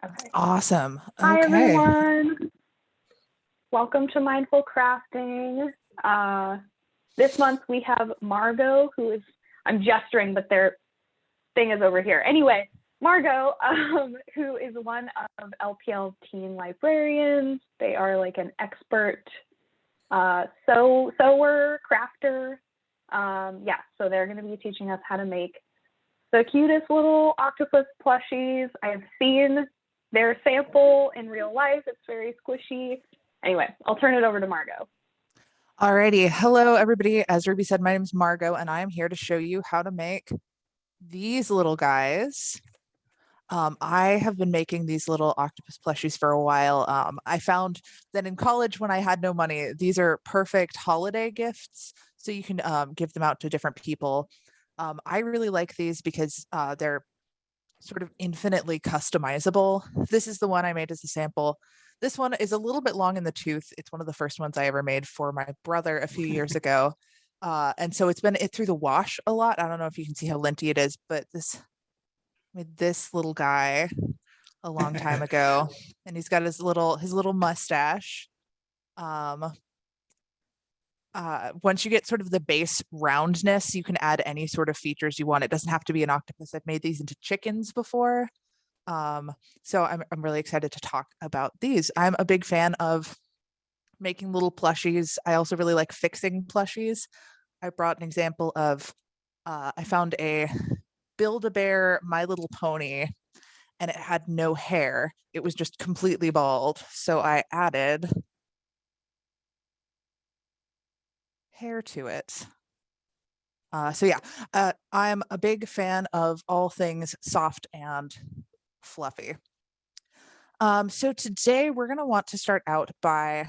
Okay. Awesome. Hi, Okay. everyone. Welcome to Mindful Crafting. This month we have Margo, who is, I'm gesturing, but their thing is over here. Anyway, Margo, who is one of LPL Teen Librarians. They are like an expert sewer, crafter. Yeah, so they're going to be teaching us how to make the cutest little octopus plushies. I have seen their sample in real life. It's very squishy. Anyway, I'll turn it over to Margo. Alrighty. Hello, everybody. As Ruby said, my name is Margo, and I am here to show you how to make these little guys. I have been making these little octopus plushies for a while. I found that in college, when I had no money, these are perfect holiday gifts. So you can give them out to different people. I really like these because they're sort of infinitely customizable. This is the one I made as a sample. This one is a little bit long in the tooth. It's one of the first ones I ever made for my brother a few years ago. And so it's been through the wash a lot. I don't know if you can see how linty it is, but made this little guy a long time ago. And he's got his little mustache. Once you get sort of the base roundness, you can add any sort of features you want. It doesn't have to be an octopus. I've made these into chickens before. So I'm really excited to talk about these. I'm a big fan of making little plushies. I also really like fixing plushies. I brought an example of, I found a Build-A-Bear My Little Pony, and it had no hair. It was just completely bald. So I added hair to it. So yeah, I'm a big fan of all things soft and fluffy. So today we're going to want to start out by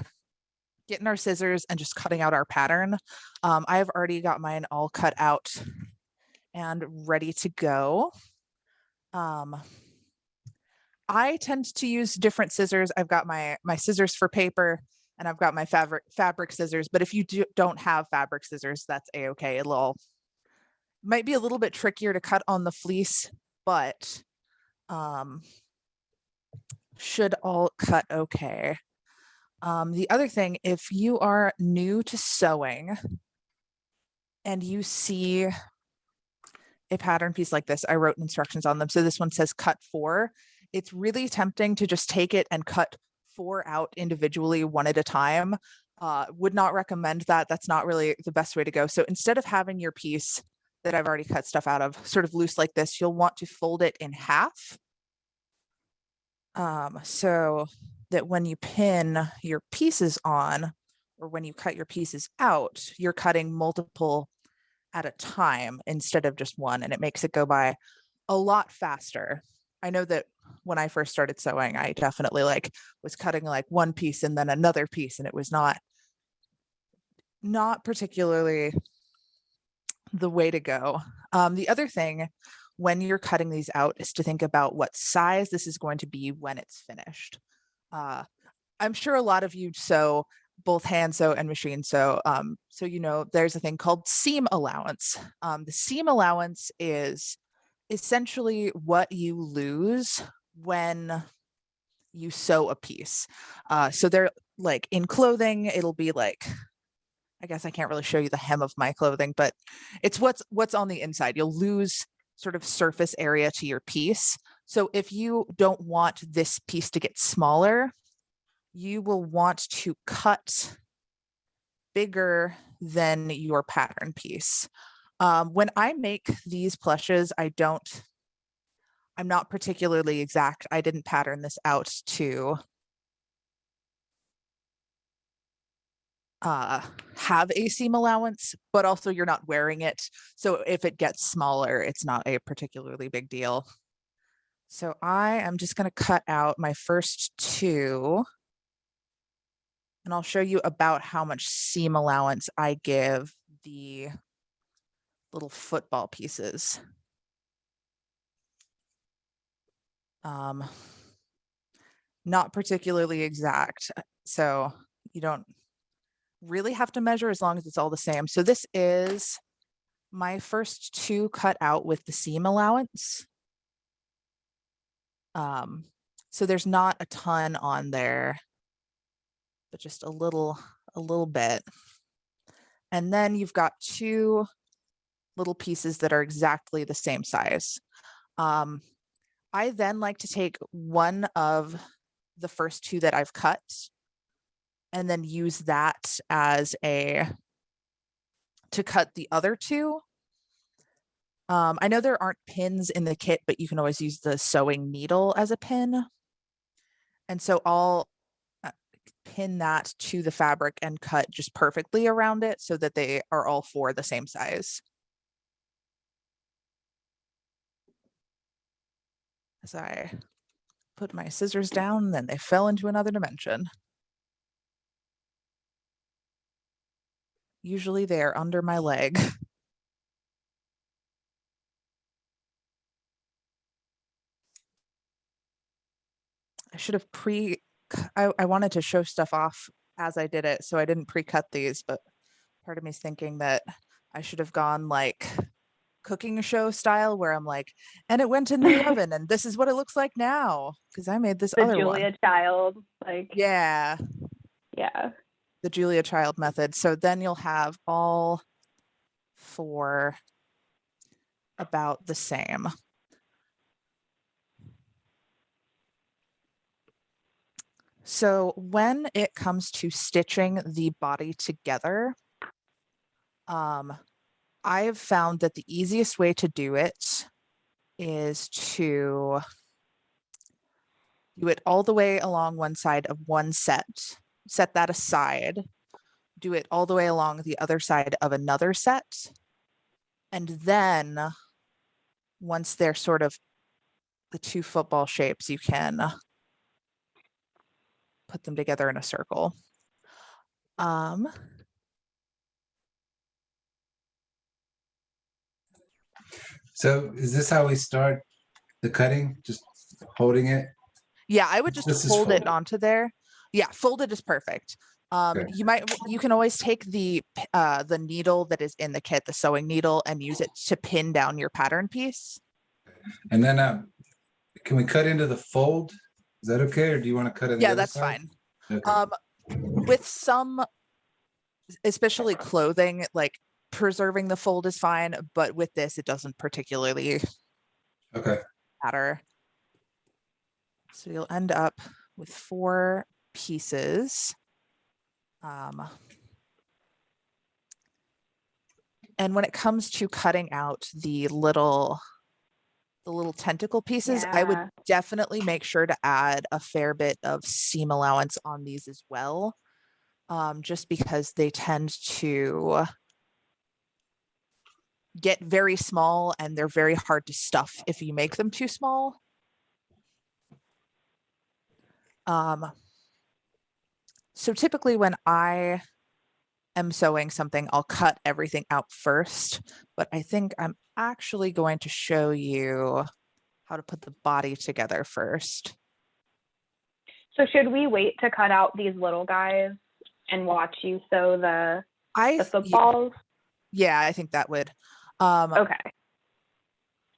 getting our scissors and just cutting out our pattern. I have already got mine all cut out and ready to go. I tend to use different scissors. I've got my scissors for paper, and I've got my fabric scissors. But if you don't have fabric scissors, that's a-okay. Might be a little bit trickier to cut on the fleece, but should all cut okay. The other thing, if you are new to sewing and you see a pattern piece like this, I wrote instructions on them. So this one says cut 4. It's really tempting to just take it and cut 4 out individually, one at a time. Would not recommend that. That's not really the best way to go. So instead of having your piece that I've already cut stuff out of sort of loose like this, you'll want to fold it in half. So that when you pin your pieces on, or when you cut your pieces out, you're cutting multiple at a time instead of just one, and it makes it go by a lot faster. I know that when I first started sewing, I definitely was cutting one piece and then another piece, and it was not particularly the way to go. The other thing when you're cutting these out is to think about what size this is going to be when it's finished. I'm sure a lot of you sew both hand sew and machine sew. So, there's a thing called seam allowance. The seam allowance is essentially what you lose when you sew a piece. So they're in clothing, it'll be I guess I can't really show you the hem of my clothing, but it's what's on the inside. You'll lose sort of surface area to your piece. So if you don't want this piece to get smaller, you will want to cut bigger than your pattern piece. When I make these plushes, I'm not particularly exact. I didn't pattern this out to have a seam allowance, but also you're not wearing it. So if it gets smaller, it's not a particularly big deal. So I am just going to cut out my first 2. And I'll show you about how much seam allowance I give the little football pieces. Not particularly exact. So you don't really have to measure as long as it's all the same. So this is my first 2 cut out with the seam allowance. So there's not a ton on there, but just a little bit. And then you've got two little pieces that are exactly the same size. I then like to take one of the first two that I've cut and then use that as to cut the other two. I know there aren't pins in the kit, but you can always use the sewing needle as a pin. And so I'll pin that to the fabric and cut just perfectly around it so that they are all four the same size. As I put my scissors down, then they fell into another dimension. Usually they are under my leg. I should have I wanted to show stuff off as I did it, so I didn't pre-cut these, but part of me is thinking that I should have gone like cooking show style where I'm like, and it went in the oven and this is what it looks like now because I made this The other Julia one. Child, like, Yeah, yeah. the Julia Child method. So then you'll have all four about the same. So when it comes to stitching the body together, I've found that the easiest way to do it is to do it all the way along one side of one set that aside, do it all the way along the other side of another set, and then once they're sort of the two football shapes, you can put them together in a circle. So is this how we start the cutting? Just holding it? Yeah, I would just This is hold it folded. onto there. Yeah, folded is perfect. Okay. You can always take the needle that is in the kit, the sewing needle, and use it to pin down your pattern piece. And then can we cut into the fold? Is that okay? Or do you want to cut in the Yeah, other that's side? fine. Okay. With some, especially clothing, like preserving the fold is fine, but with this, it doesn't particularly Okay. matter. So you'll end up with four pieces. And when it comes to cutting out the little tentacle pieces, I would Yeah. definitely make sure to add a fair bit of seam allowance on these as well, just because they tend to get very small and they're very hard to stuff if you make them too small. So typically when I am sewing something, I'll cut everything out first, but I think I'm actually going to show you how to put the body together first. So should we wait to cut out these little guys and watch you sew the footballs? Yeah, I think that would. Okay.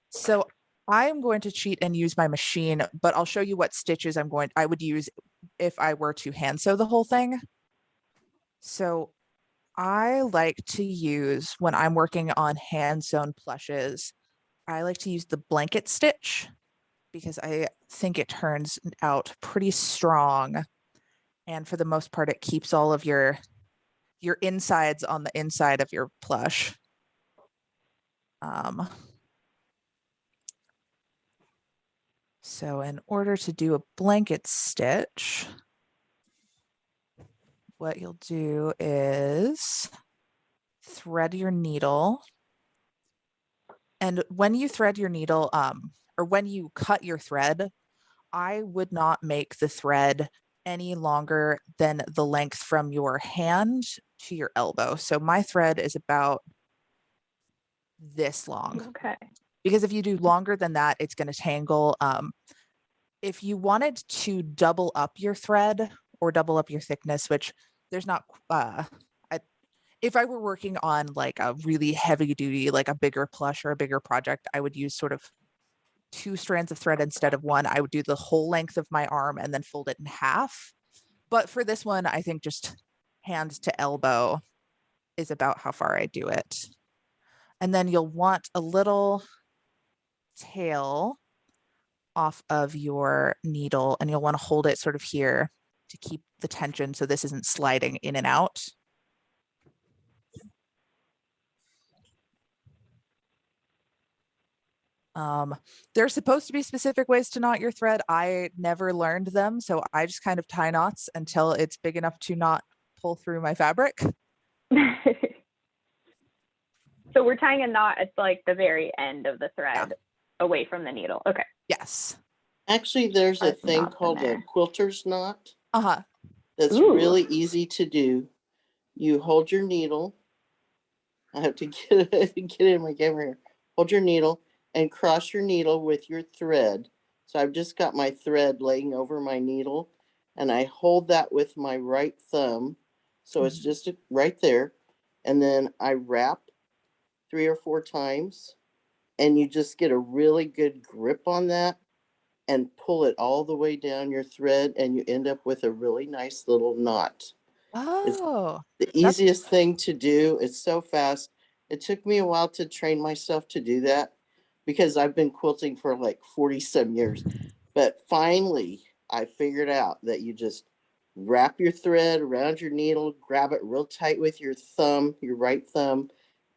So I'm going to cheat and use my machine, but I'll show you what stitches I would use if I were to hand sew the whole thing. So I like to use, when I'm working on hand sewn plushes, I like to use the blanket stitch because I think it turns out pretty strong. And for the most part, it keeps all of your insides on the inside of your plush. So in order to do a blanket stitch, what you'll do is thread your needle. And when you thread your needle, or when you cut your thread, I would not make the thread any longer than the length from your hand to your elbow. So my thread is about this long. Okay. Because if you do longer than that, it's going to tangle. If you wanted to double up your thread or double up your thickness, which there's not, if I were working on like a really heavy duty, like a bigger plush or a bigger project, I would use sort of 2 strands of thread instead of 1, I would do the whole length of my arm and then fold it in half. But for this one, I think just hand to elbow is about how far I do it. And then you'll want a little tail off of your needle, and you'll want to hold it sort of here to keep the tension so this isn't sliding in and out. There's supposed to be specific ways to knot your thread. I never learned them, so I just kind of tie knots until it's big enough to not pull through my fabric. So we're tying a knot at like the very end of the thread away from the needle. Okay. Yes. Actually, there's a That's thing not in called a there. quilter's knot Uh-huh. that's Ooh. really easy to do. You hold your needle. I have to get in my camera here. Hold your needle and cross your needle with your thread. So I've just got my thread laying over my needle, and I hold that with my right thumb. So it's just right there. And then I wrap 3 or 4 times, and you just get a really good grip on that and pull it all the way down your thread, and you end up with a really nice little knot. Oh, The easiest thing to do. It's so fast. It took me a while to train myself to do that because I've been quilting for like 40 some years. But finally, I figured out that you just wrap your thread around your needle, grab it real tight with your thumb, your right thumb,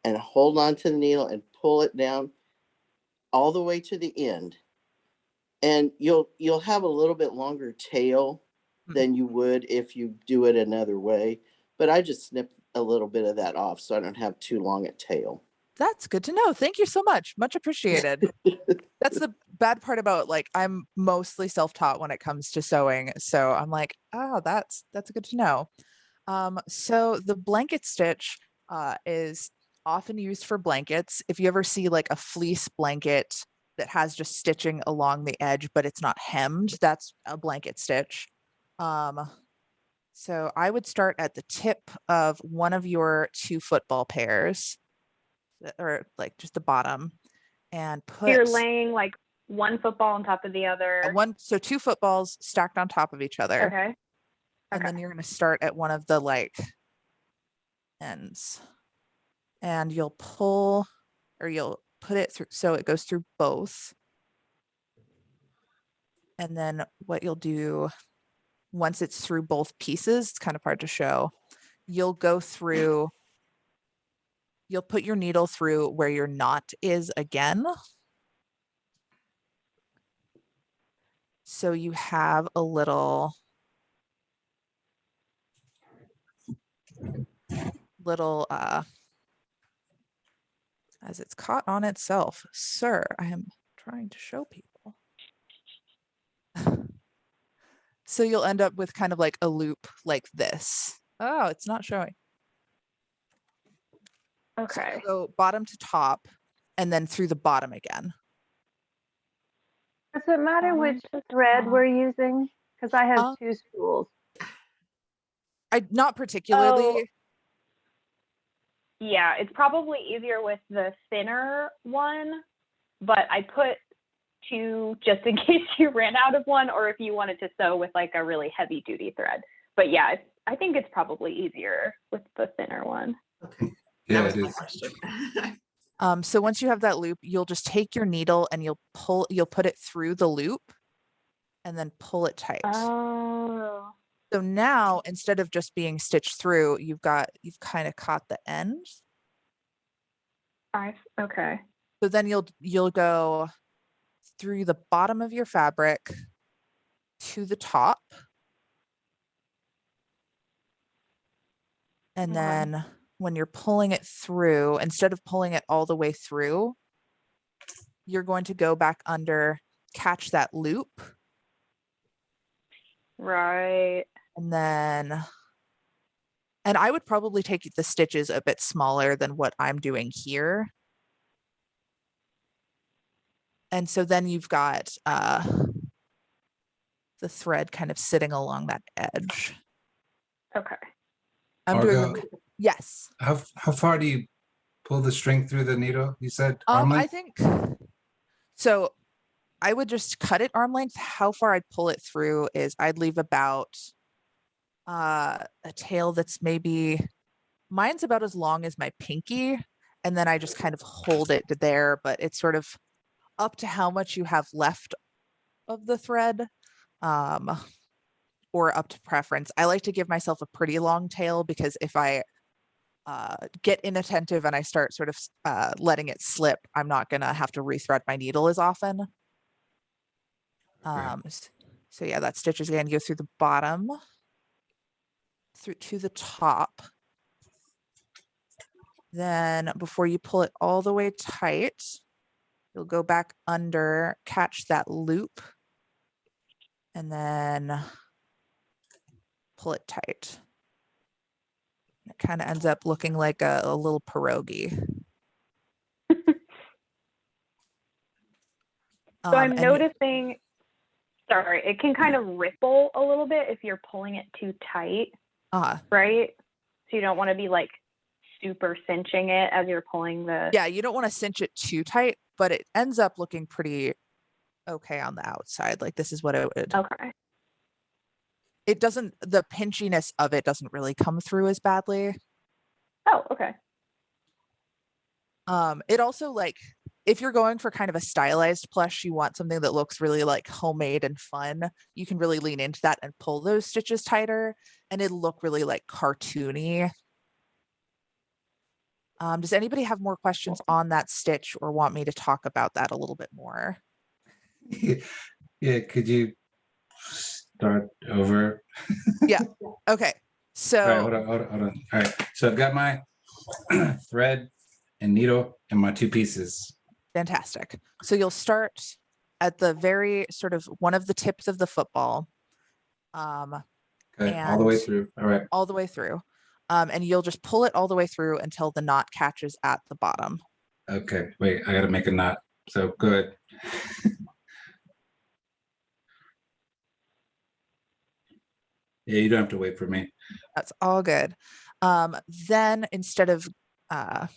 and hold on to the needle and pull it down all the way to the end. And you'll have a little bit longer tail than you would if you do it another way. But I just snip a little bit of that off so I don't have too long a tail. that's good to know. Thank you so much. Much appreciated. That's the bad part about, like, I'm mostly self-taught when it comes to sewing. So I'm like, oh, that's good to know. So the blanket stitch is often used for blankets. If you ever see like a fleece blanket that has just stitching along the edge, but it's not hemmed, that's a blanket stitch. So I would start at the tip of one of your 2 football pairs, or like just the bottom, and put You're laying like one football on top of the other. so 2 footballs stacked on top of each other. Okay. And then you're going to start at one of the like ends, and you'll pull, or you'll put it through so it goes through both. And then what you'll do once it's through both pieces, it's kind of hard to show, you'll go through, you'll put your needle through where your knot is again. So you have a little as it's caught on itself. Sir, I am trying to show people. So you'll end up with kind of like a loop like this. Oh, it's not showing. Okay. So bottom to top, and then through the bottom again. Does it matter which thread we're using? Because I have 2 spools. Not particularly. Oh, yeah, it's probably easier with the thinner one, but I put 2 just in case you ran out of one, or if you wanted to sew with like a really heavy duty thread. But yeah, I think it's probably easier with the thinner one. Okay. Yeah, That was it my is. question. So once you have that loop, you'll just take your needle and you'll put it through the loop and then pull it tight. Oh. So now, instead of just being stitched through, you've kind of caught the end. Okay. So then you'll go through the bottom of your fabric to the top. And then when you're pulling it through, instead of pulling it all the way through, you're going to go back under, catch that loop. Right. And I would probably take the stitches a bit smaller than what I'm doing here. And so then you've got the thread kind of sitting along that edge. Okay. I'm doing Margo, them. Yes. How far do you pull the string through the needle? You said arm I length? think so. I would just cut it arm length. How far I'd pull it through is I'd leave about a tail that's maybe, mine's about as long as my pinky, and then I just kind of hold it there, but it's sort of up to how much you have left of the thread, or up to preference. I like to give myself a pretty long tail because if I get inattentive and I start sort of letting it slip, I'm not gonna have to rethread my needle as often. So yeah, that stitch is going to go through the bottom, through to the top. Then before you pull it all the way tight, you'll go back under, catch that loop, and then pull it tight. It kind of ends up looking like a little pierogi. So I'm noticing, sorry, it can kind of ripple a little bit if you're pulling it too tight, right? So you don't want to be like super cinching it as you're pulling the. Yeah, you don't want to cinch it too tight, but it ends up looking pretty okay on the outside. Like this is what it would. Okay. It doesn't, the pinchiness of it doesn't really come through as badly. Oh, okay. It also, like, if you're going for kind of a stylized plush, you want something that looks really like homemade and fun, you can really lean into that and pull those stitches tighter and it'll look really like cartoony. Does anybody have more questions on that stitch or want me to talk about that a little bit more? Yeah, could you start over? Yeah. Okay. So all right, hold on. All right. So I've got my thread and needle and my two pieces. fantastic. So you'll start at the very sort of one of the tips of the football. Okay, all the way through. All right. All the way through. And you'll just pull it all the way through until the knot catches at the bottom. Okay, wait, I gotta make a knot. So good. Yeah, you don't have to wait for me. That's all good. Then instead of, and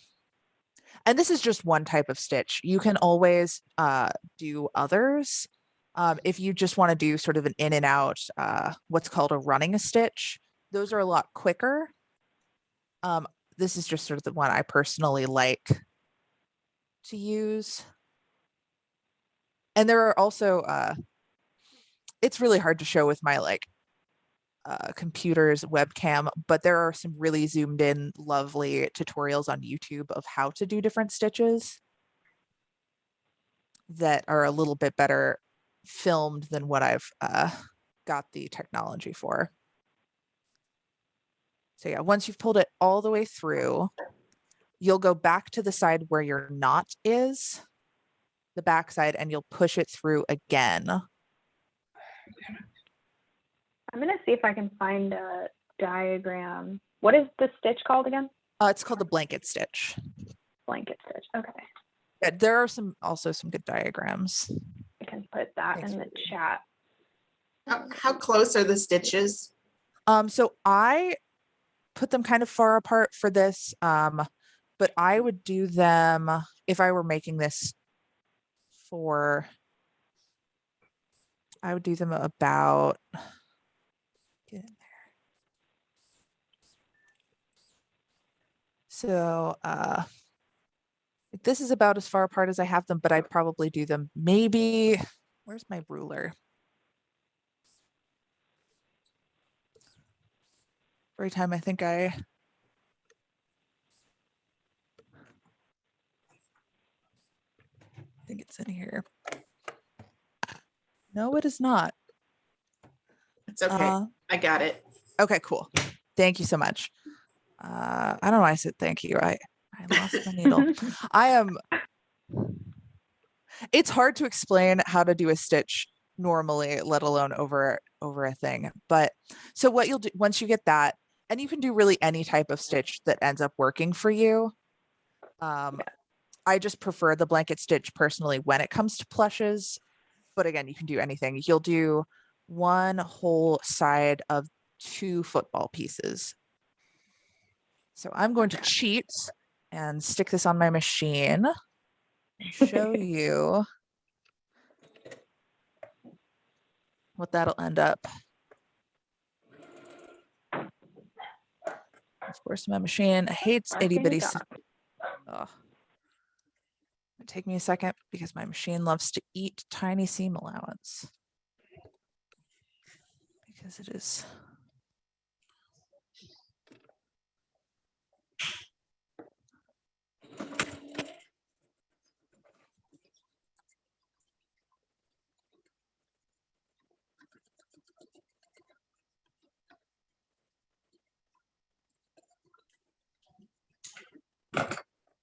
this is just one type of stitch, you can always do others. If you just want to do sort of an in and out, what's called a running stitch, those are a lot quicker. This is just sort of the one I personally like to use. And there are also, it's really hard to show with my like computer's webcam, but there are some really zoomed in, lovely tutorials on YouTube of how to do different stitches that are a little bit better filmed than what I've got the technology for. So yeah, once you've pulled it all the way through, you'll go back to the side where your knot is, the back side, and you'll push it through again. I'm going to see if I can find a diagram. What is the stitch called again? It's called the blanket stitch. Blanket stitch. Okay. Yeah, there are also some good diagrams. I can put that in the chat. How close are the stitches? So I put them kind of far apart for this, but I would do them if I were making this for, I would do them about, get in there. So this is about as far apart as I have them, but I'd probably do them maybe, where's my ruler? Every time I think I think it's in here. No, it is not. It's okay. I got it. Okay, cool. Thank you so much. I don't know why I said thank you. I lost my needle. It's hard to explain how to do a stitch normally, let alone over a thing. But so what you'll do once you get that, and you can do really any type of stitch that ends up working for you. I just prefer the blanket stitch personally when it comes to plushes, but again, you can do anything. You'll do one whole side of 2 football pieces. So I'm going to cheat and stick this on my machine and show you what that'll end up. Of course, my machine hates itty bitty. Oh. Take me a second because my machine loves to eat tiny seam allowance. Because it is.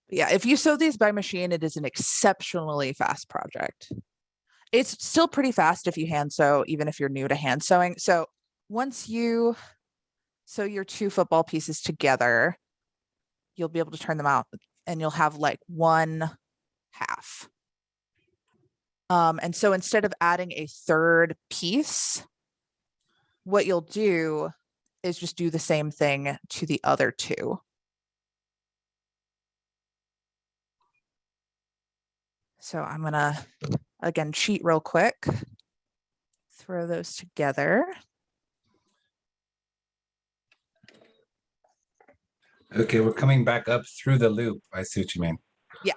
Yeah, if you sew these by machine, it is an exceptionally fast project. It's still pretty fast if you hand sew, even if you're new to hand sewing. So once you sew your 2 football pieces together, you'll be able to turn them out and you'll have like 1 half. And so instead of adding a 3rd piece, what you'll do is just do the same thing to the other 2. So I'm gonna, again, cheat real quick, throw those together. Okay, we're coming back up through the loop. I see what you mean. Yeah.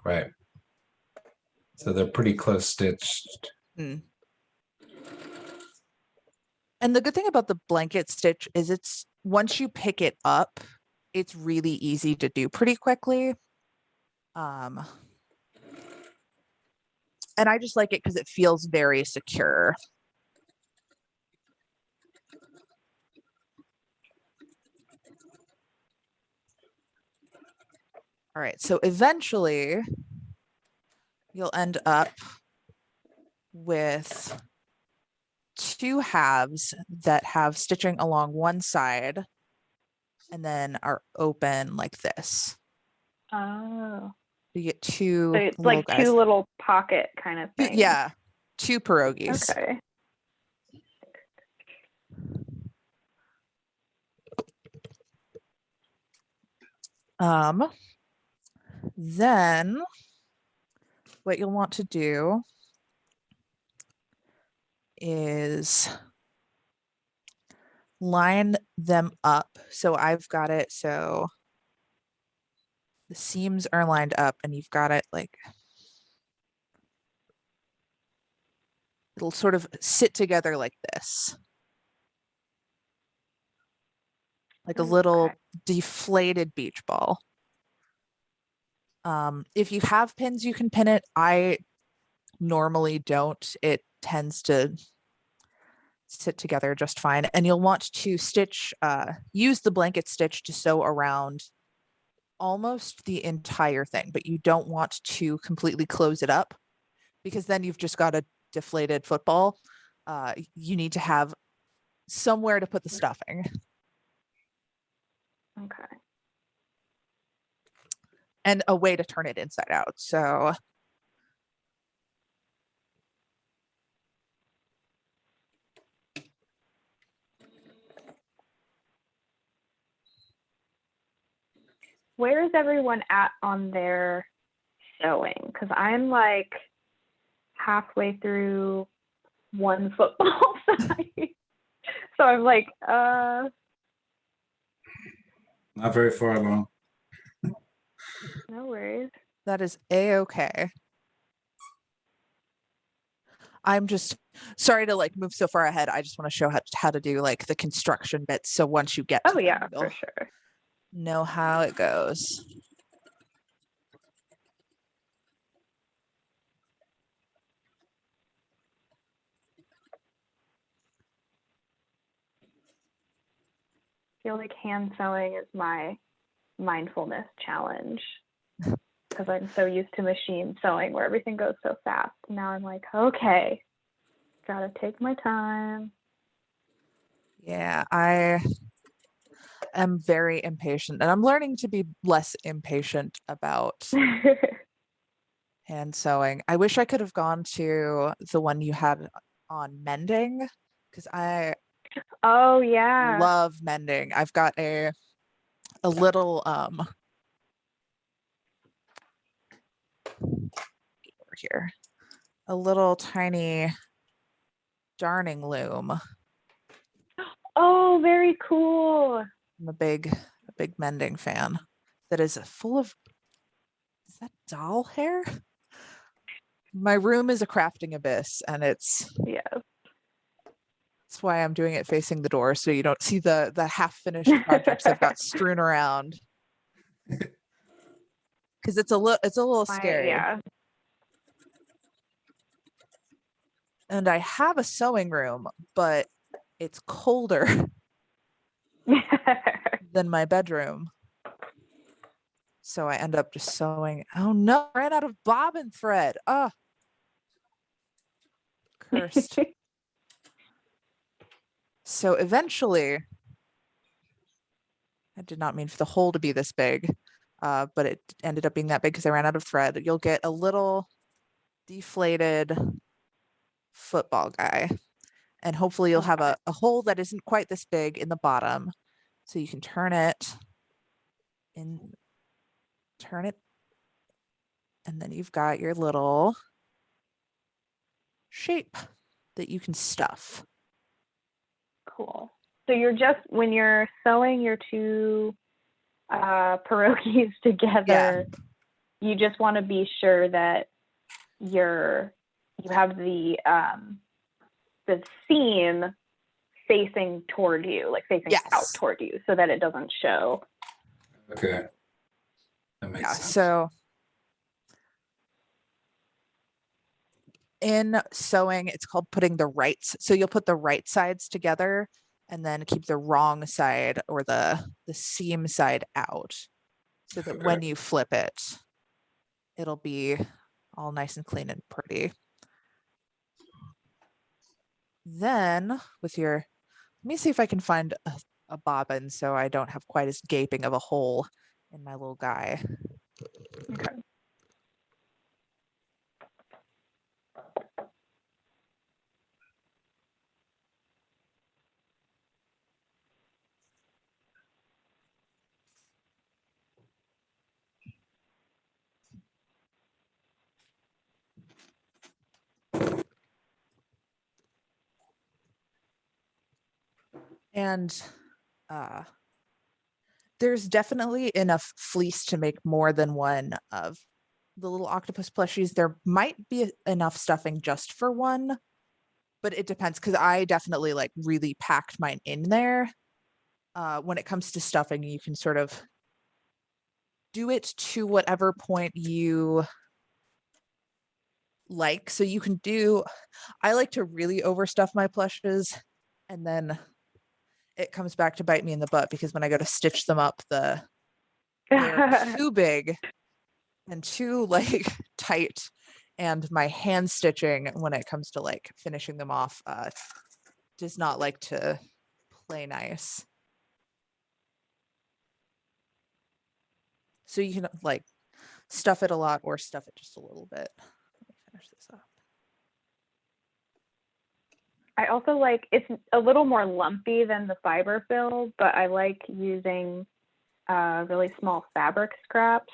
Right. So they're pretty close stitched. Mm. And the good thing about the blanket stitch is it's, once you pick it up, it's really easy to do pretty quickly. And I just like it because it feels very secure. All right, so eventually you'll end up with 2 halves that have stitching along one side and then are open like this. Oh. You get 2 So it's little like guys. 2 little pocket kind of things. Yeah, 2 pierogies. Okay. Then what you'll want to do is line them up. So I've got it so the seams are lined up and you've got it like, it'll sort of sit together like this. Like a little deflated beach ball. If you have pins, you can pin it. I normally don't. It tends to sit together just fine. And you'll want to stitch, use the blanket stitch to sew around almost the entire thing, but you don't want to completely close it up because then you've just got a deflated football. You need to have somewhere to put the stuffing. Okay. And a way to turn it inside out. So Where is everyone at on their sewing? Because I'm like halfway through 1 football side. So I'm like, Not very far along. no worries. that is a-okay. I'm just sorry to like move so far ahead. I just want to show how to do like the construction bits. So once you get to Oh yeah, them, for you'll sure. know how it goes. I feel like hand sewing is my mindfulness challenge because I'm so used to machine sewing where everything goes so fast. Now I'm like, okay, gotta take my time. Yeah, I am very impatient and I'm learning to be less impatient about hand sewing. I wish I could have gone to the one you had on mending because I Oh yeah. love mending. I've got a little over here, a little tiny darning loom. Oh, very cool. I'm a big mending fan that is full of, is that doll hair? My room is a crafting abyss, and Yes. that's why I'm doing it facing the door, so you don't see the half finished projects I've got strewn around. Because it's a little scary. Yeah. And I have a sewing room, but it's colder than my bedroom. So I end up just sewing. Oh no, I ran out of bobbin thread. Oh, cursed. So eventually, I did not mean for the hole to be this big, but it ended up being that big because I ran out of thread. You'll get a little deflated football guy. And hopefully you'll have a hole that isn't quite this big in the bottom. So you can turn it, and then you've got your little shape that you can stuff. Cool. So you're just, when you're sewing your two pierogies together, you just want to be sure that you have the seam facing toward you, like facing out toward you, so that it doesn't show. Okay. That makes sense. So in sewing, it's called putting the rights. So you'll put the right sides together and then keep the wrong side or the seam side out, so that when you flip it, it'll be all nice and clean and pretty. Then with your, let me see if I can find a bobbin so I don't have quite as gaping of a hole in my little guy. Okay. And there's definitely enough fleece to make more than one of the little octopus plushies. There might be enough stuffing just for one, but it depends, because I definitely like really packed mine in there. When it comes to stuffing, you can sort of do it to whatever point you like. So you can do, I like to really overstuff my plushes, and then it comes back to bite me in the butt, because when I go to stitch them up, they're too big and too like tight, and my hand stitching when it comes to like finishing them off does not like to play nice. So you can like stuff it a lot or stuff it just a little bit. Let me finish this up. I also like, it's a little more lumpy than the fiber fill, but I like using really small fabric scraps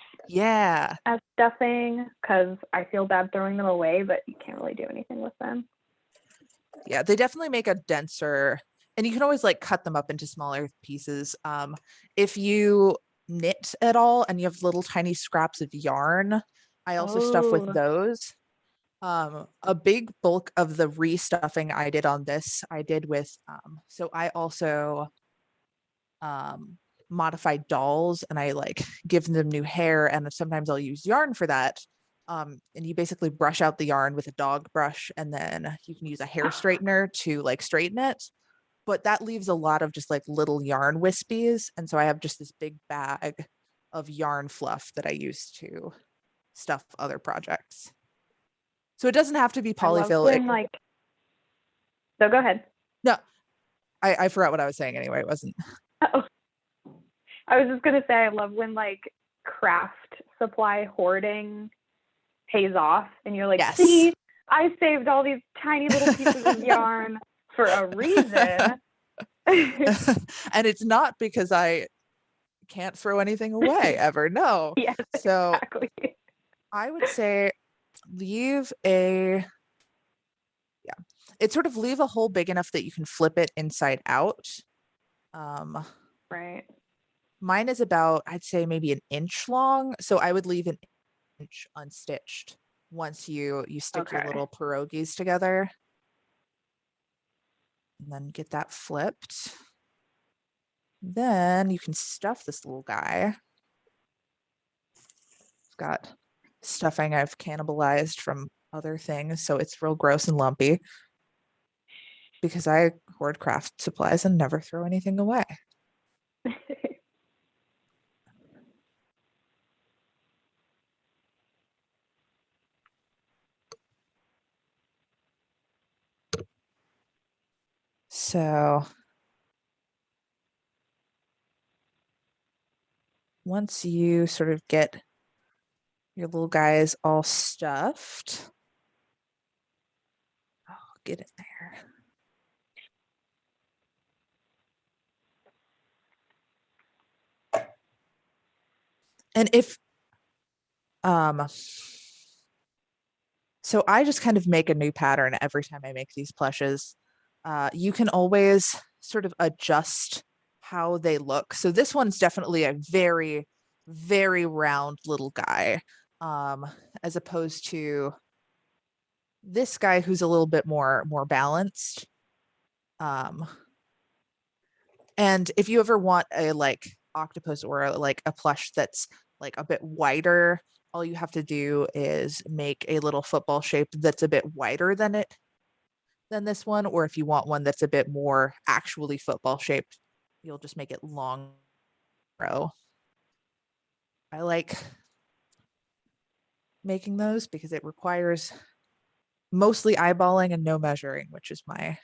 as stuffing, because I feel bad throwing them away, but you can't really do anything with them. Yeah, they definitely make a denser, and you can always like cut them up into smaller pieces. If you knit at all and you have little tiny scraps of yarn, I also stuff with those. A big bulk of the restuffing I did on this, I did with, so I also modified dolls, and I like give them new hair, and sometimes I'll use yarn for that. And you basically brush out the yarn with a dog brush, and then you can use a hair straightener to like straighten it. But that leaves a lot of just like little yarn wispies. And so I have just this big bag of yarn fluff that I use to stuff other projects. So it doesn't have to be polyfill. So go ahead. No, I forgot what I was saying anyway. It wasn't. Oh. I was just gonna say, I love when like craft supply hoarding pays off, and you're like, see, I saved all these tiny little pieces of yarn for a reason. And it's not because I can't throw anything away ever. No. Yes, so exactly. I would say leave It's sort of leave a hole big enough that you can flip it inside out. Right. Mine is about, I'd say maybe an inch long. So I would leave an inch unstitched once you stick your Okay. little pierogies together. And then get that flipped. Then you can stuff this little guy. It's got stuffing I've cannibalized from other things, so it's real gross and lumpy. Because I hoard craft supplies and never throw anything away. So once you sort of get your little guys all stuffed, oh, get it there. And if, so I just kind of make a new pattern every time I make these plushes. You can always sort of adjust how they look. So this one's definitely a very, very round little guy, as opposed to this guy who's a little bit more balanced. And if you ever want a like octopus or like a plush that's like a bit wider, all you have to do is make a little football shape that's a bit wider than this one. Or if you want one that's a bit more actually football shaped, you'll just make it long. I like making those because it requires mostly eyeballing and no measuring, which is my.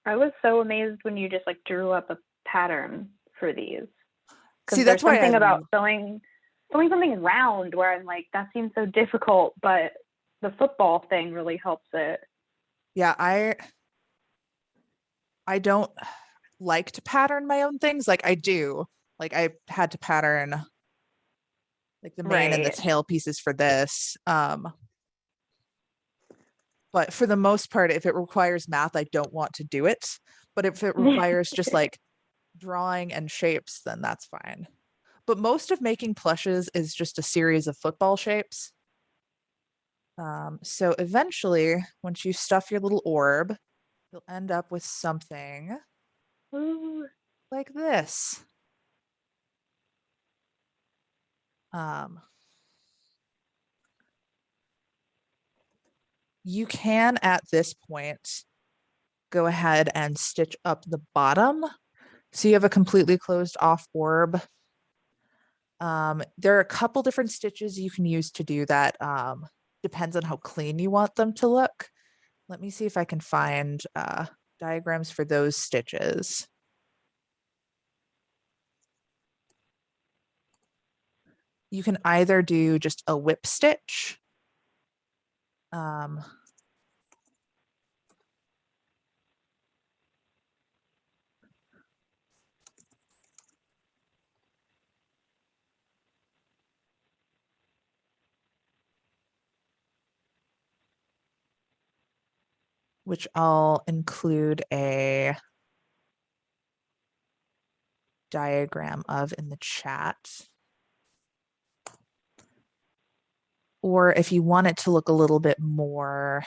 I was so amazed when you just like drew up a pattern for these. See, Because that's there's why something about sewing something round where I'm like, that seems so difficult, but the football thing really helps it. Yeah, I don't like to pattern my own things. Like I do. Like I had to pattern like the mane and the Right. tail pieces for this. But for the most part, if it requires math, I don't want to do it. But if it requires just like drawing and shapes, then that's fine. But most of making plushes is just a series of football shapes. So eventually, once you stuff your little orb, you'll end up with something Ooh. like this. You can, at this point, go ahead and stitch up the bottom. So you have a completely closed off orb. There are a couple different stitches you can use to do that. Depends on how clean you want them to look. Let me see if I can find diagrams for those stitches. You can either do just a whip stitch. Which I'll include a diagram of in the chat. Or if you want it to look a little bit more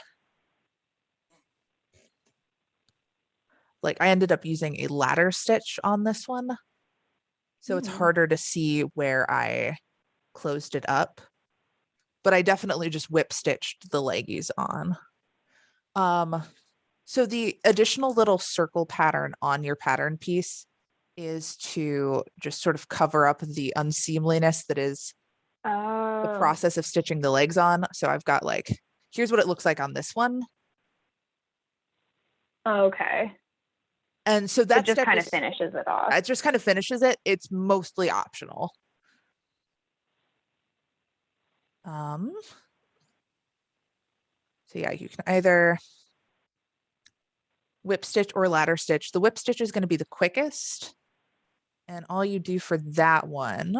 like I ended up using a ladder stitch on this one. So it's harder to see where I closed it up. But I definitely just whip stitched the leggies on. So the additional little circle pattern on your pattern piece is to just sort of cover up the unseemliness that is the process of stitching the legs on. So I've got like, here's what it looks like on this one. Okay. And so that just kind of finishes it off. It just kind of finishes it. It's mostly optional. So yeah, you can either whip stitch or ladder stitch. The whip stitch is going to be the quickest. And all you do for that one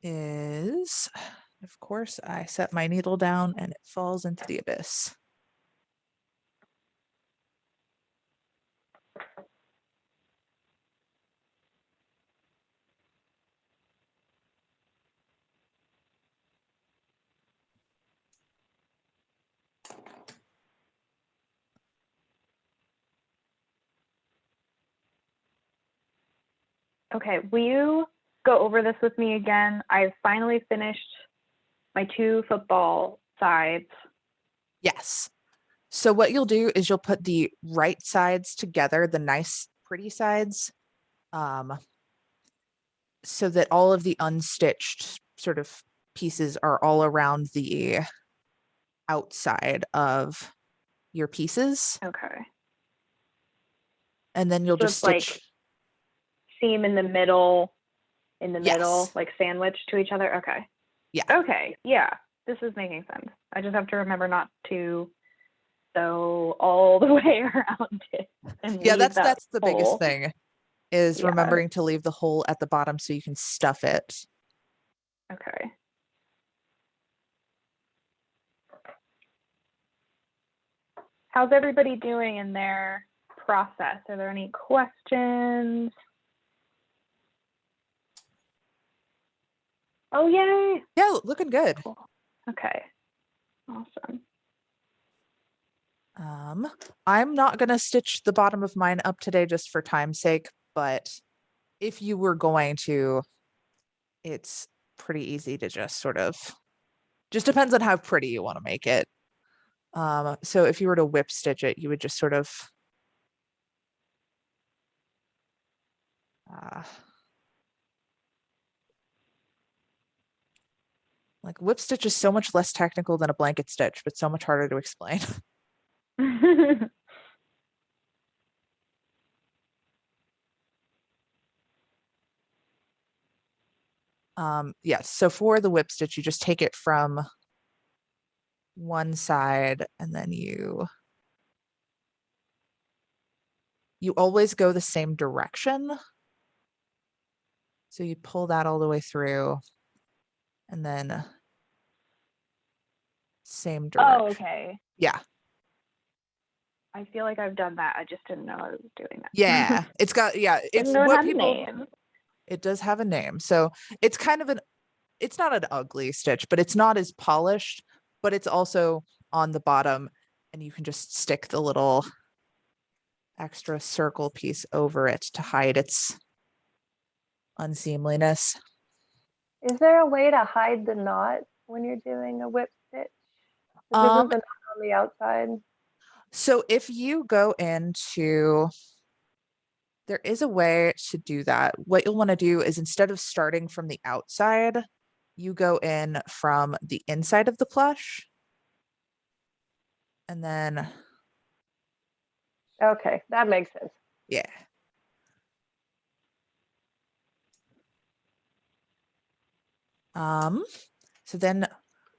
is, of course, I set my needle down and it falls into the abyss. Okay, will you go over this with me again? I've finally finished my 2 football sides. Yes. So what you'll do is you'll put the right sides together, the nice, pretty sides, so that all of the unstitched sort of pieces are all around the outside of your pieces. Okay. And then you'll So just it's like stitch. seam in the middle, Yes. like sandwiched to each other. Okay. Yeah. Okay. Yeah. This is making sense. I just have to remember not to sew all the way around it. And Yeah, leave that's the biggest hole. thing is Yeah. remembering to leave the hole at the bottom so you can stuff it. Okay. How's everybody doing in their process? Are there any questions? Oh, yay. Yeah, looking good. Cool. Okay. Awesome. I'm not gonna stitch the bottom of mine up today just for time's sake, but if you were going to, it's pretty easy to just sort of, just depends on how pretty you want to make it. So if you were to whip stitch it, you would just sort of like whip stitch is so much less technical than a blanket stitch, but so much harder to explain. Yes, so for the whip stitch, you just take it from one side and then you always go the same direction. So you pull that all the way through and then same direction. Oh, okay. Yeah. I feel like I've done that. I just didn't know I was doing that. Yeah. It's got, yeah, it's Didn't know it what had a people, name. it does have a name. So it's kind of it's not an ugly stitch, but it's not as polished, but it's also on the bottom and you can just stick the little extra circle piece over it to hide its unseemliness. Is there a way to hide the knot when you're doing a whip stitch? 'Cause isn't the knot on the outside? So if you go into, there is a way to do that. What you'll want to do is instead of starting from the outside, you go in from the inside of the plush. And then. Okay, that makes sense. Yeah. So then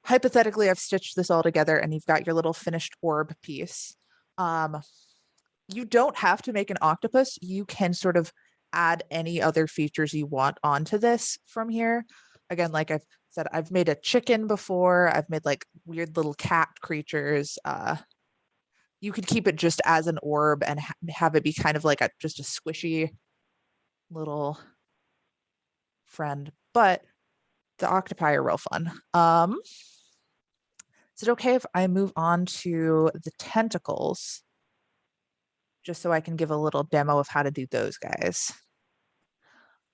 hypothetically, I've stitched this all together and you've got your little finished orb piece. You don't have to make an octopus. You can sort of add any other features you want onto this from here. Again, like I've said, I've made a chicken before. I've made like weird little cat creatures. You could keep it just as an orb and have it be kind of like just a squishy little friend, but the octopi are real fun. Is it okay if I move on to the tentacles? Just so I can give a little demo of how to do those guys.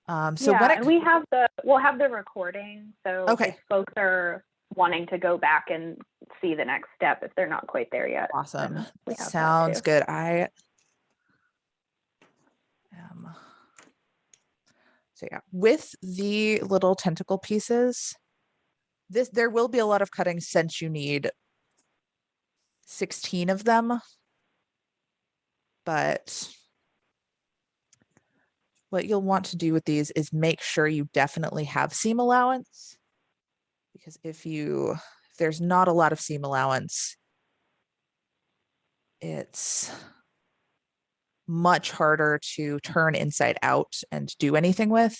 So yeah, when and we'll have the recording. So okay, if folks are wanting to go back and see the next step if they're not quite there yet. awesome. We have Sounds that too. good. I am. So yeah, with the little tentacle pieces, there will be a lot of cutting since you need 16 of them. But what you'll want to do with these is make sure you definitely have seam allowance. Because if there's not a lot of seam allowance, it's much harder to turn inside out and do anything with.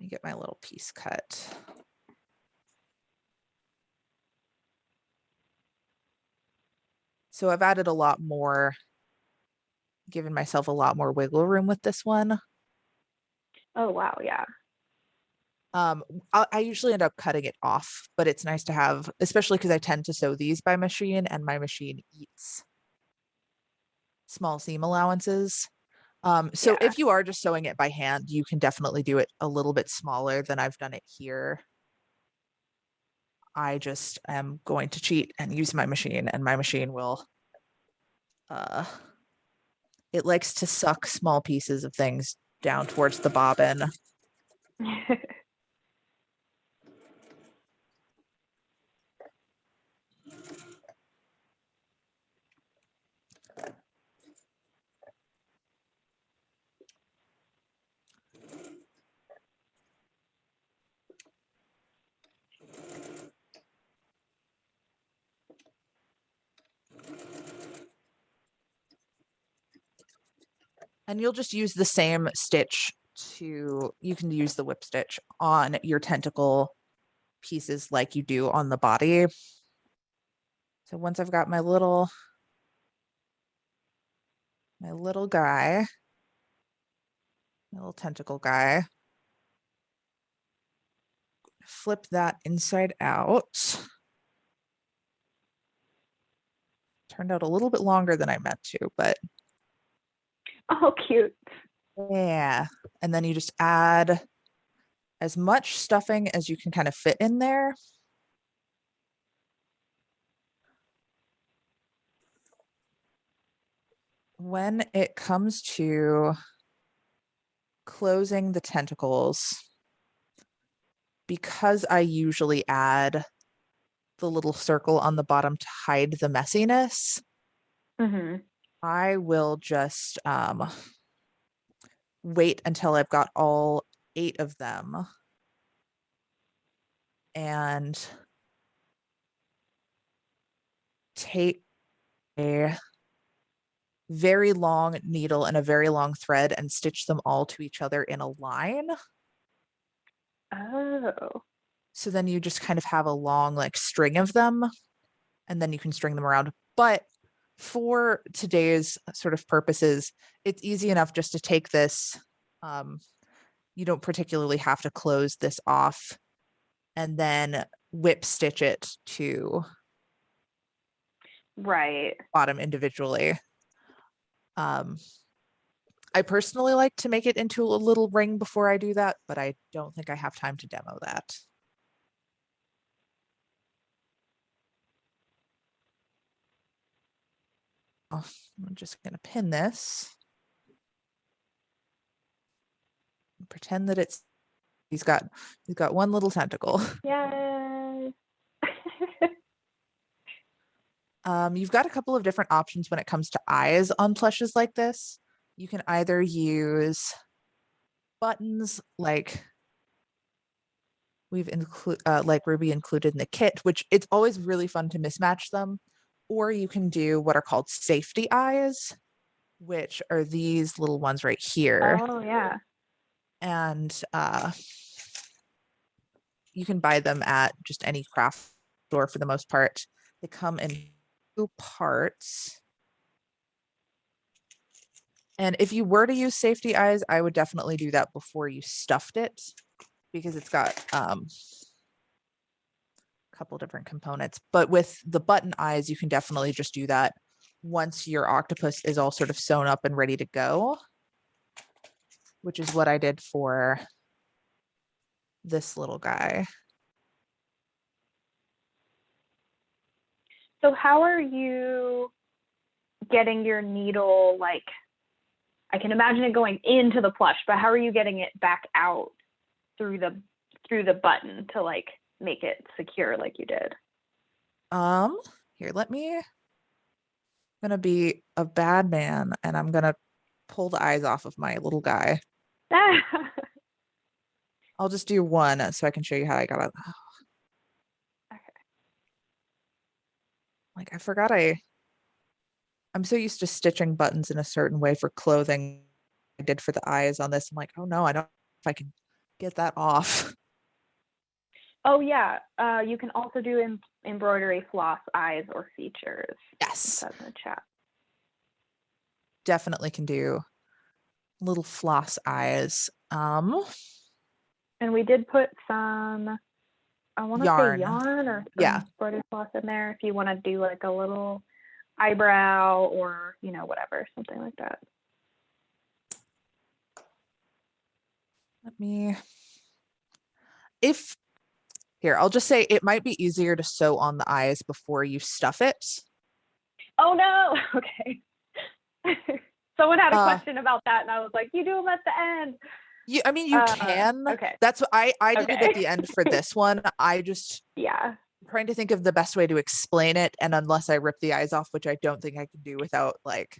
me get my little piece cut. So I've added a lot more, given myself a lot more wiggle room with this one. Oh, wow. Yeah. I usually end up cutting it off, but it's nice to have, especially because I tend to sew these by machine and my machine eats small seam allowances. So Yeah. if you are just sewing it by hand, you can definitely do it a little bit smaller than I've done it here. I just am going to cheat and use my machine, and my machine will, it likes to suck small pieces of things down towards the bobbin. And you'll just use the same stitch you can use the whip stitch on your tentacle pieces like you do on the body. So once I've got my little guy, my little tentacle guy, flip that inside out. Turned out a little bit longer than I meant to, but Oh, cute. yeah. And then you just add as much stuffing as you can kind of fit in there. When it comes to closing the tentacles, because I usually add the little circle on the bottom to hide the messiness, I will just wait until I've got all 8 of them and take a very long needle and a very long thread and stitch them all to each other in a line. Oh. So then you just kind of have a long like string of them, and then you can string them around. But for today's sort of purposes, it's easy enough just to take this. You don't particularly have to close this off and then whip stitch it to Right. bottom individually. I personally like to make it into a little ring before I do that, but I don't think I have time to demo that. Oh, I'm just going to pin this. Pretend that he's got one little tentacle. Yay. You've got a couple of different options when it comes to eyes on plushes like this. You can either use buttons like like Ruby included in the kit, which it's always really fun to mismatch them, or you can do what are called safety eyes, which are these little ones right here. Oh, yeah. And you can buy them at just any craft store for the most part. They come in 2 parts. And if you were to use safety eyes, I would definitely do that before you stuffed it, because it's got a couple different components. But with the button eyes, you can definitely just do that once your octopus is all sort of sewn up and ready to go, which is what I did for this little guy. So how are you getting your needle, like, I can imagine it going into the plush, but how are you getting it back out through the button to like make it secure like you did? Here, I'm gonna be a bad man and I'm gonna pull the eyes off of my little guy. I'll just do one so I can show you how I got it. Okay. Like I forgot I'm so used to stitching buttons in a certain way for clothing I did for the eyes on this. I'm like, oh no, I don't know if I can get that off. Oh yeah, you can also do embroidery floss eyes or features. Yes, That's in the chat. definitely can do little floss eyes. And we did put some, I want to say Yarn. yarn or Yeah. embroidery floss in there if you want to do like a little eyebrow or, you know, whatever, something like that. Let me, here, I'll just say it might be easier to sew on the eyes before you stuff it. Oh no, okay. Someone had a Uh, question about that and I was like, you do them at the end. I mean, you can. Okay. That's what I did it Okay. at the end for this one. I just Yeah. trying to think of the best way to explain it. And unless I rip the eyes off, which I don't think I can do without like,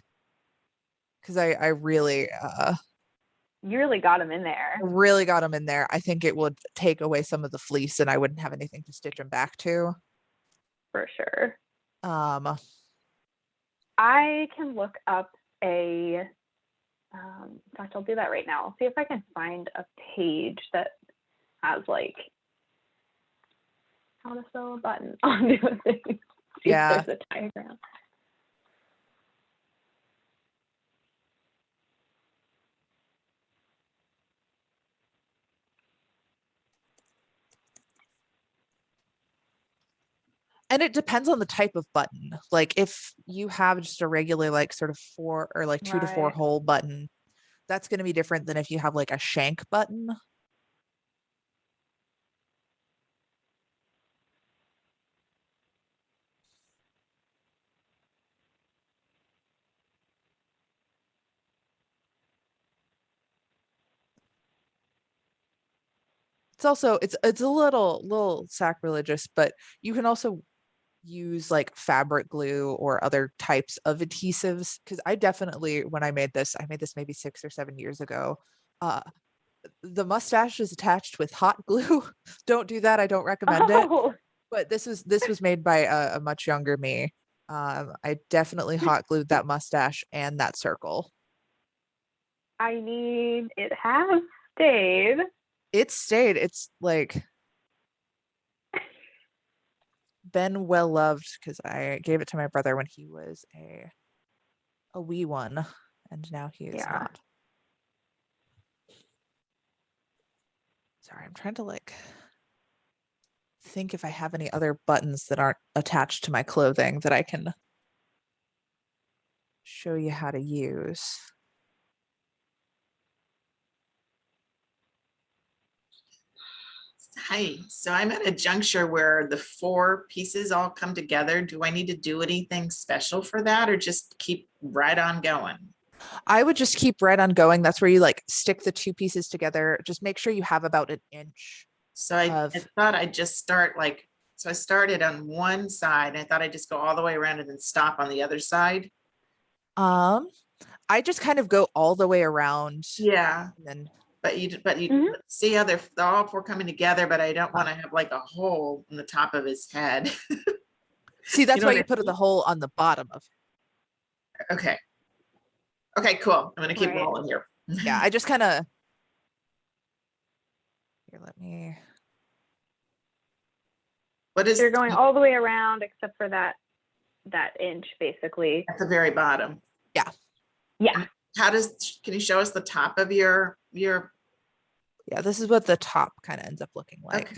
because I really, You really got them in there. really got them in there. I think it would take away some of the fleece and I wouldn't have anything to stitch them back to. For sure. I can look up in fact, I'll do that right now. I'll see if I can find a page that has like how to sew a button onto a thing. See Yeah. if there's a diagram. And it depends on the type of button. Like if you have just a regular like sort of 4 or like 2 to 4 Right. hole button, that's going to be different than if you have like a shank button. It's also it's a little sacrilegious, but you can also use like fabric glue or other types of adhesives, because I definitely, when I made this maybe 6 or 7 years ago. The mustache is attached with hot glue. Don't do that. I don't recommend it. Oh, But this was made by a much younger me. I definitely hot glued that mustache and that circle. I mean, it has stayed. It stayed. It's like been well loved because I gave it to my brother when he was a wee one, and now he is Yeah. not. Sorry, I'm trying to like think if I have any other buttons that aren't attached to my clothing that I can show you how to use. Hi, so I'm at a juncture where the 4 pieces all come together. Do I need to do anything special for that or just keep right on going? I would just keep right on going. That's where you like stick the 2 pieces together. Just make sure you have about an inch. So I Of- thought I'd just start like, so I started on one side. I thought I'd just go all the way around and then stop on the other side. I just kind of go all the way around. Yeah, And then but you Mhm. see how they're all 4 coming together, but I don't want to have like a hole in the top of his head. see, that's know why what you I put the hole on the bottom of. Okay. Okay, cool. I'm gonna keep Right. rolling here. Yeah, I just kind of. Here, let me. What is So you're going all the way around except for that inch, basically. at the very bottom? Yeah. Yeah. Can you show us the top of your Yeah, this is what the top kind of ends up looking like.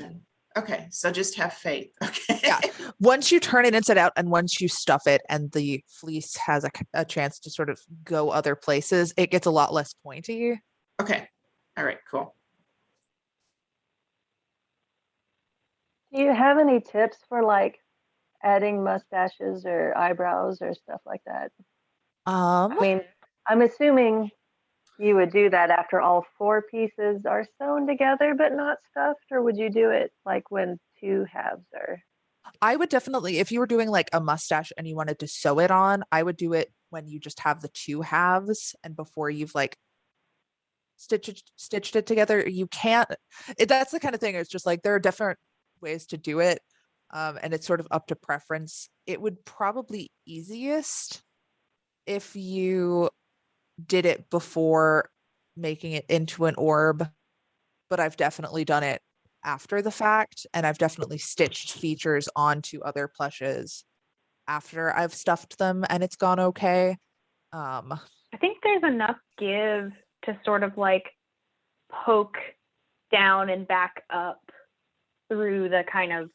Okay, so just have faith. Okay. Yeah. Once you turn it inside out and once you stuff it and the fleece has a chance to sort of go other places, it gets a lot less pointy. Okay. All right, cool. Do you have any tips for like adding mustaches or eyebrows or stuff like that? I mean, I'm assuming you would do that after all 4 pieces are sewn together but not stuffed, or would you do it like when 2 halves are? I would definitely, if you were doing like a mustache and you wanted to sew it on, I would do it when you just have the 2 halves and before you've like stitched it together. You can't, that's the kind of thing, it's just like there are different ways to do it. And it's sort of up to preference. It would probably easiest if you did it before making it into an orb but I've definitely done it after the fact, and I've definitely stitched features onto other plushes after I've stuffed them and it's gone okay. I think there's enough give to sort of like poke down and back up through the kind of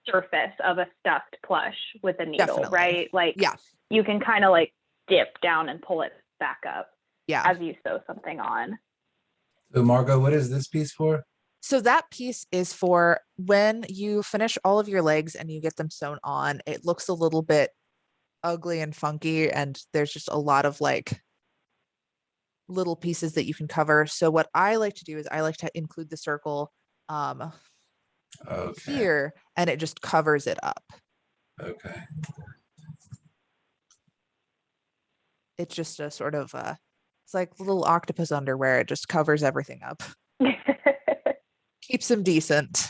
surface of a stuffed plush with a needle, Definitely. right? Like Yeah. you can kind of like dip down and pull it back up Yeah. as you sew something on. So Margo, what is this piece for? So that piece is for when you finish all of your legs and you get them sewn on, it looks a little bit ugly and funky, and there's just a lot of like little pieces that you can cover. So what I like to do is I like to include the circle Okay. here, and it just covers it up. Okay. It's just a sort of it's like little octopus underwear. It just covers everything up. Keeps them decent.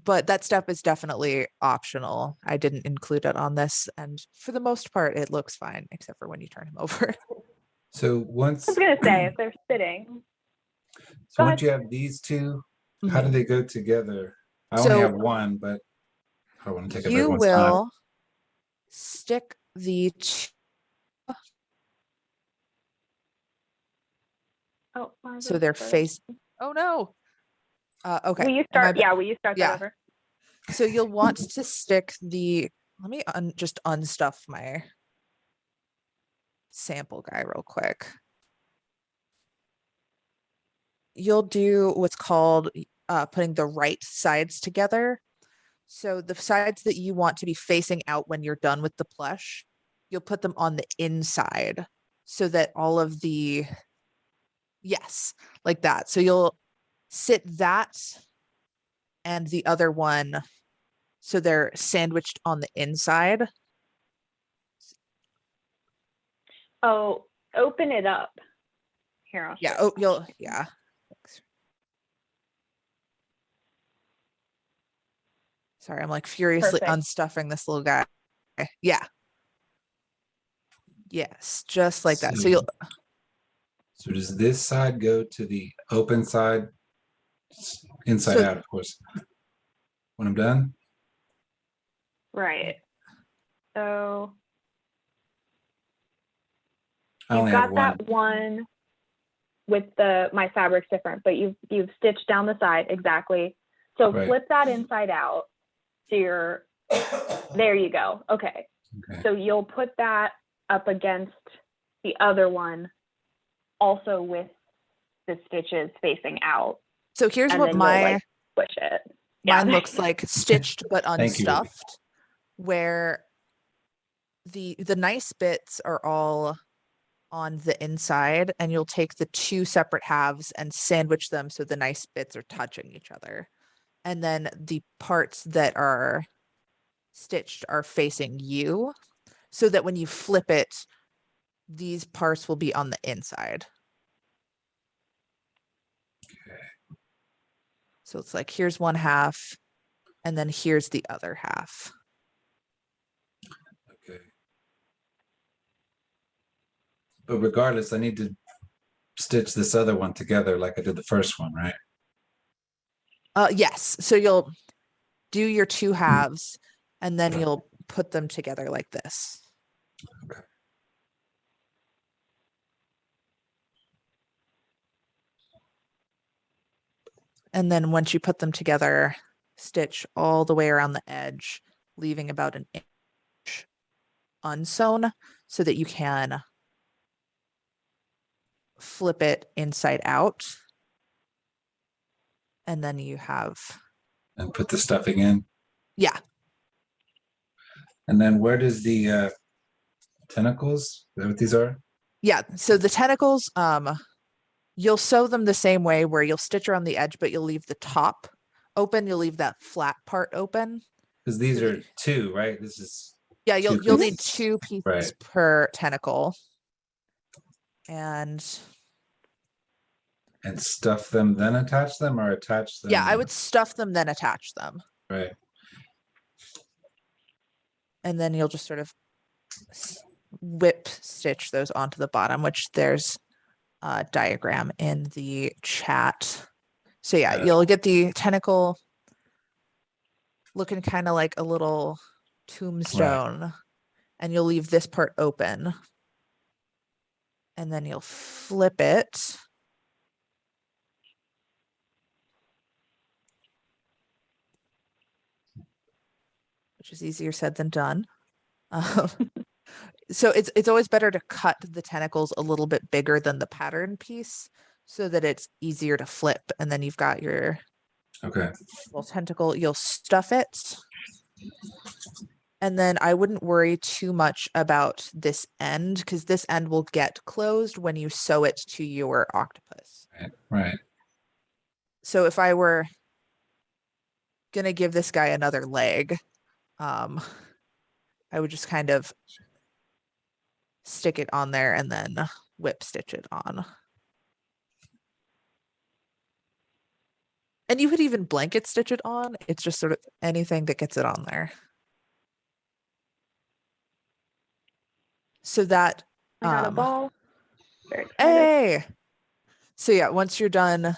But that step is definitely optional. I didn't include it on this, and for the most part, it looks fine, except for when you turn him over. So I once was gonna say if they're sitting. so Go once ahead. you have these two, how do they go together? I only So have one, but I want to take up you everyone's time. will stick the Oh, Margo, so their sorry. face. Oh no. Okay. Will you Am I start? Yeah, will you start Yeah. that over? So you'll want to stick the, let me just unstuff my sample guy real quick. You'll do what's called putting the right sides together. So the sides that you want to be facing out when you're done with the plush, you'll put them on the inside so that all of the, yes, like that. So you'll sit that and the other one so they're sandwiched on the inside. Oh, open it up. Here, I'll Yeah. show Oh, you'll, yeah. Thanks. Sorry, I'm like furiously Perfect. unstuffing this little guy. Yeah. Yes, just like that. So you'll, So does this side go to the open side? Inside So- out, of course. When I'm done? Right. So I you've only have got one. that one with my fabric's different, but you've stitched down the side exactly. So Right. flip that inside out. So you're there. You go. Okay. Okay. So you'll put that up against the other one, also with the stitches facing out. so here's And what then you'll my, like push it. mine Yeah. looks like stitched but Thank you, Ruby. unstuffed, where the nice bits are all on the inside, and you'll take the two separate halves and sandwich them so the nice bits are touching each other. And then the parts that are stitched are facing you, so that when you flip it, these parts will be on the inside. So it's like, here's one half, and then here's the other half. Okay. But regardless, I need to stitch this other one together like I did the first one, right? Yes. So you'll do your two halves, and then you'll put them together like this. Okay. And then once you put them together, stitch all the way around the edge, leaving about an inch unsewn so that you can flip it inside out. And then you have, And put the stuffing in. yeah. And then where does the tentacles? Is that what these are? Yeah. So the tentacles, you'll sew them the same way, where you'll stitch around the edge, but you'll leave the top open. You'll leave that flat part open. Because these So are two, right? This is Yeah, two you'll need pieces. two pieces Right. per tentacle. And stuff them, then attach them, or attach them? yeah, I would stuff them, then attach them. Right. And then you'll just sort of whip stitch those onto the bottom, which there's diagram in the chat. So yeah, Got it. you'll get the tentacle looking kind of like a little tombstone, and you'll leave this part open. And then you'll flip it. Which is easier said than done. So it's always better to cut the tentacles a little bit bigger than the pattern piece so that it's easier to flip. And then you've got your little tentacle. You'll stuff it. And then I wouldn't worry too much about this end, because this end will get closed when you sew it to your octopus. Right. So if I were going to give this guy another leg, I would just kind of stick it on there and then whip stitch it on. And you could even blanket stitch it on. It's just sort of anything that gets it on there. So that I got a ball. Very excited. hey. So yeah, once you're done,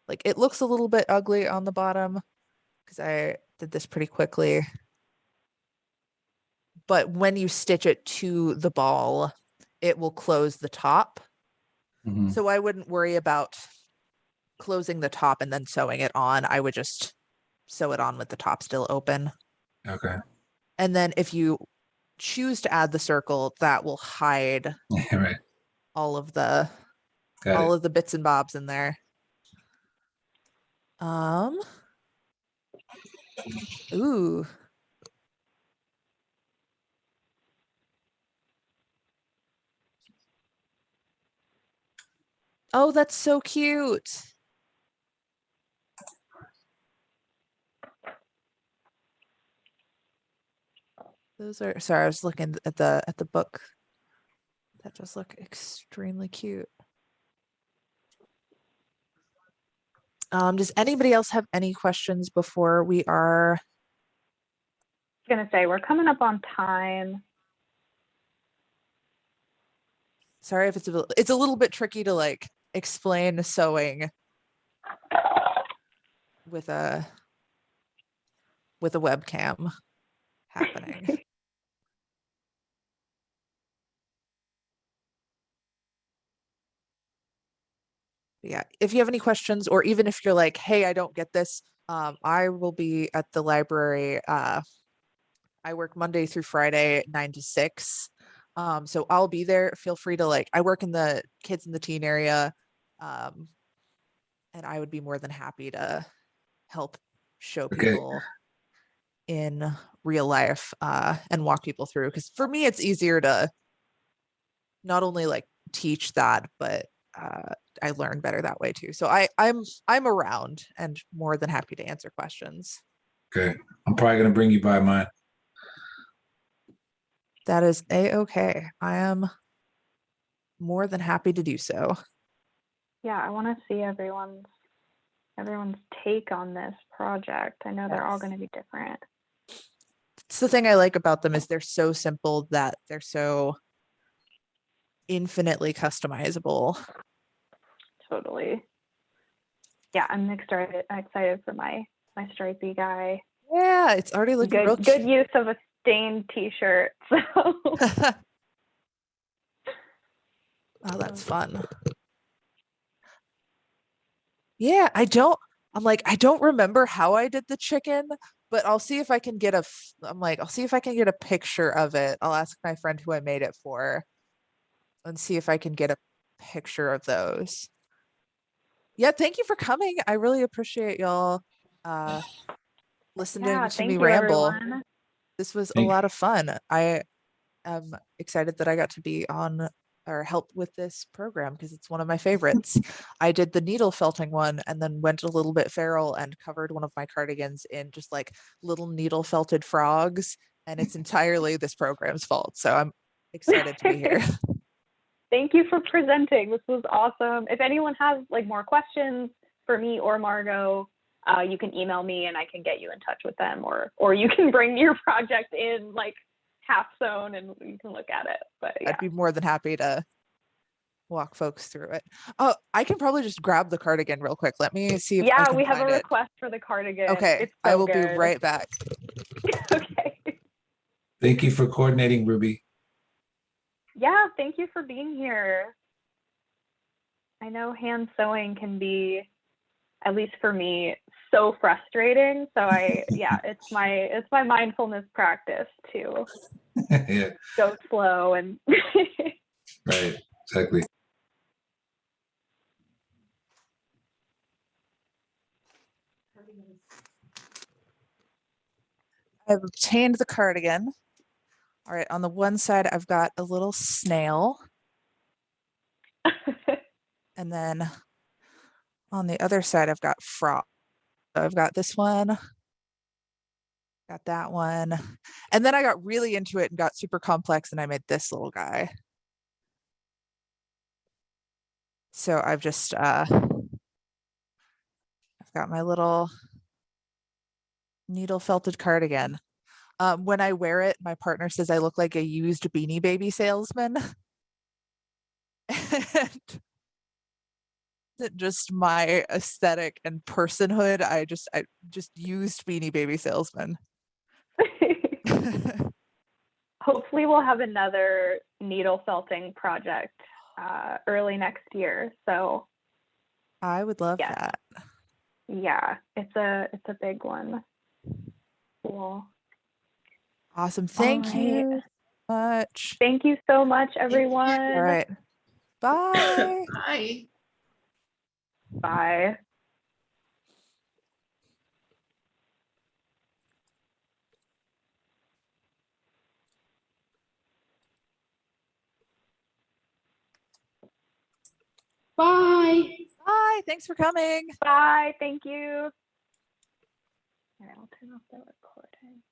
like it looks a little bit ugly on the bottom because I did this pretty quickly. But when you stitch it to the ball, it will close the top. Mm-hmm. So I wouldn't worry about closing the top and then sewing it on. I would just sew it on with the top still open. Okay. And then if you choose to add the circle, that will hide Right. all of the bits and bobs in there. Ooh. Oh, that's so cute. Those are, sorry, I was looking at the book. That does look extremely cute. Does anybody else have any questions before we are? I was gonna say we're coming up on time. Sorry if it's a little bit tricky to like explain sewing with a webcam happening. Yeah, if you have any questions, or even if you're like, hey, I don't get this, I will be at the library. I work Monday through Friday, 9 to 6. So I'll be there. Feel free to I work in the kids in the teen area. And I would be more than happy to help show people in real life and walk people through. Because for me, it's easier to not only teach that, but I learn better that way too. So I'm around and more than happy to answer questions. Okay. I'm probably gonna bring you by mine. That is a-okay. I am more than happy to do so. Yeah, I want to see everyone's take on this project. I know they're all going to be different. It's the thing I like about them is they're so simple that they're so infinitely customizable. Totally. Yeah, I'm excited for my stripey guy. Yeah, it's already looking real good use of a stained t-shirt. So oh, that's fun. Yeah, I don't remember how I did the chicken, but I'll see if I can get I'll see if I can get a picture of it. I'll ask my friend who I made it for and see if I can get a picture of those. Yeah, thank you for coming. I really appreciate y'all listening to me ramble. Everyone. This was a lot of fun. I am excited that I got to be on or help with this program because it's one of my favorites. I did the needle felting one and then went a little bit feral and covered one of my cardigans in just little needle felted frogs, and it's entirely this program's fault. So I'm excited to be here. Thank you for presenting. This was awesome. If anyone has more questions for me or Margo, you can email me and I can get you in touch with them, or you can bring your project in half sewn and you can look at it. But yeah. I'd be more than happy to walk folks through it. Oh, I can probably just grab the cardigan real quick. Let me see if I Yeah, can we have a find it. request for the cardigan. Okay, It's I so will be good. right back. Okay. Thank you for coordinating, Ruby. Yeah, thank you for being here. I know hand sewing can be, at least for me, so frustrating. So it's my mindfulness practice to Yeah, go slow and right, exactly. I've obtained the cardigan. All right, on the one side, I've got a little snail. And then on the other side, I've got frog. So I've got this one, got that one. And then I got really into it and got super complex and I made this little guy. So I've just, I've got my little needle felted cardigan. When I wear it, my partner says I look like a used Beanie Baby salesman. And just my aesthetic and personhood, I just used Beanie Baby salesman. hopefully we'll have another needle felting project early next year. So I would love yes. that. Yeah, it's a big one. Cool. Awesome. Thank you much. Thank you so much, everyone. All right. Bye. Bye. Bye. Bye. Bye. Thanks for coming. Bye. Thank you. All right, I'll turn off the recording.